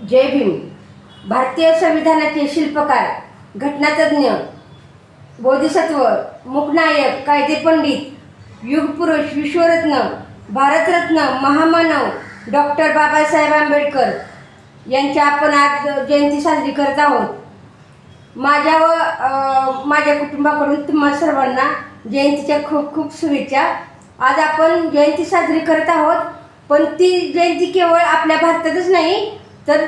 जय भीम. भारतीय संविधानाचे शिल्पकार, घटनातज्ञ, बोधिसत्व, मूकनायक, कायदेपंडित, युगपुरुष, विश्वरत्न, भारतरत्न, महामानव डॉक्टर बाबासाहेब आंबेडकर यांची आपण आज जयंती साजरी करत आहोत. माझ्या व माझ्या कुटुंबाकडून तुम्हा सर्वांना जयंतीच्या खूप खूप शुभेच्छा. आज आपण जयंती साजरी करत आहोत, पण ती जयंती केवळ आपल्या भारतातच नाही तर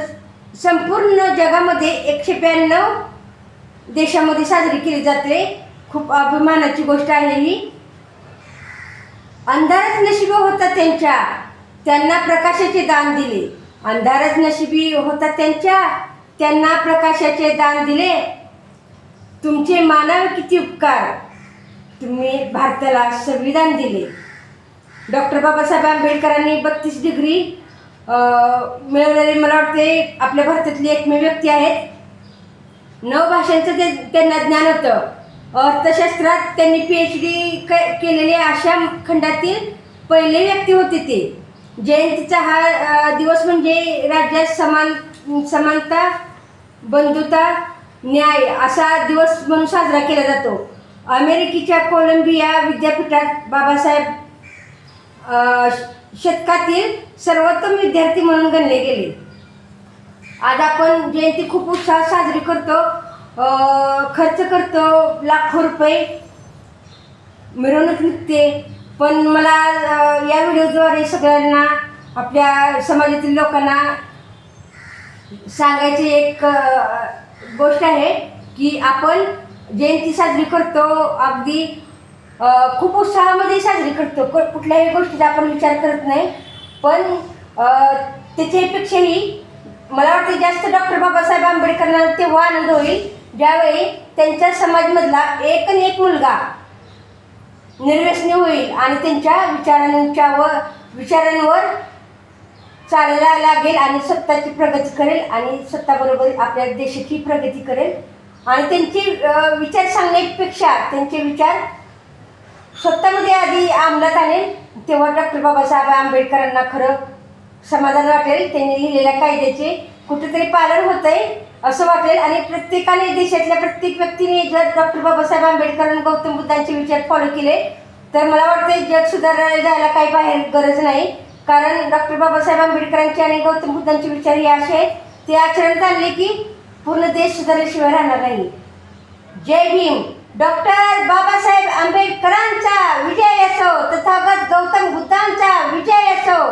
संपूर्ण जगामध्ये 192 देशामध्ये साजरी केली जाते. खूप अभिमानाची गोष्ट आहे ही. अंधारच नशिबी होता त्यांना प्रकाशाचे दान दिले. अंधारच नशिबी होता त्यांना प्रकाशाचे दान दिले. तुमचे मानावे किती उपकार, तुम्ही भारताला संविधान दिले. डॉक्टर बाबासाहेब आंबेडकरांनी 32 डिग्री मिळवलेले मला वाटते आपल्या भारतातली एकमेव व्यक्ती आहेत. 9 भाषांचं त्यांना ज्ञान होतं. अर्थशास्त्रात त्यांनी PhD केलेले अशा खंडातील पहिले व्यक्ती होते ते. जयंतीचा हा दिवस म्हणजे राज्यात समानता, बंधुता, न्याय असा दिवस म्हणून साजरा केला जातो. अमेरिकेच्या कोलंबिया विद्यापीठात बाबासाहेब शतकातील सर्वोत्तम विद्यार्थी म्हणून गणले गेले. आज आपण जयंती खूप उत्साहात साजरी करतो, खर्च करतो, लाखो रुपये मिरवणूक निघते. पण मला या व्हिडिओद्वारे सगळ्यांना, आपल्या समाजातील लोकांना सांगायची एक गोष्ट आहे की आपण जयंती साजरी करतो, अगदी खूप उत्साहामध्ये साजरी करतो. कुठल्याही गोष्टीचा आपण विचार करत नाही. पण त्याच्यापेक्षाही मला वाटतं जास्त डॉक्टर बाबासाहेब आंबेडकरांना तेव्हा आनंद होईल ज्यावेळी त्यांच्या समाजमधला एक मुलगा निर्व्यसनी होईल आणि त्यांच्या विचारांवर चालायला लागेल आणि स्वतःची प्रगती करेल आणि स्वतःबरोबर आपल्या देशाची प्रगती करेल. आणि त्यांचे विचार सांगण्यापेक्षा त्यांचे विचार स्वतःमध्ये आधी अंमलात आणेल, तेव्हा डॉक्टर बाबासाहेब आंबेडकरांना खरं समाधान वाटेल. त्यांनी लिहिलेल्या कायद्याचे कुठेतरी पालन होत आहे असं वाटेल. आणि प्रत्येकाने, देशातल्या प्रत्येक व्यक्तीने जर डॉक्टर बाबासाहेब आंबेडकर आणि गौतम बुद्धांचे विचार फॉलो केले तर मला वाटतं जग सुधारायला जायला काही बाहेर गरज नाही. कारण डॉक्टर बाबासाहेब आंबेडकरांचे आणि गौतम बुद्धांचे विचार हे असे आहेत, ते आचरणात आणले की पूर्ण देश सुधारल्याशिवाय राहणार नाही. जय भीम. डॉक्टर बाबासाहेब आंबेडकरांचा विजय असो, तथागत गौतम बुद्धांचा विजय असो.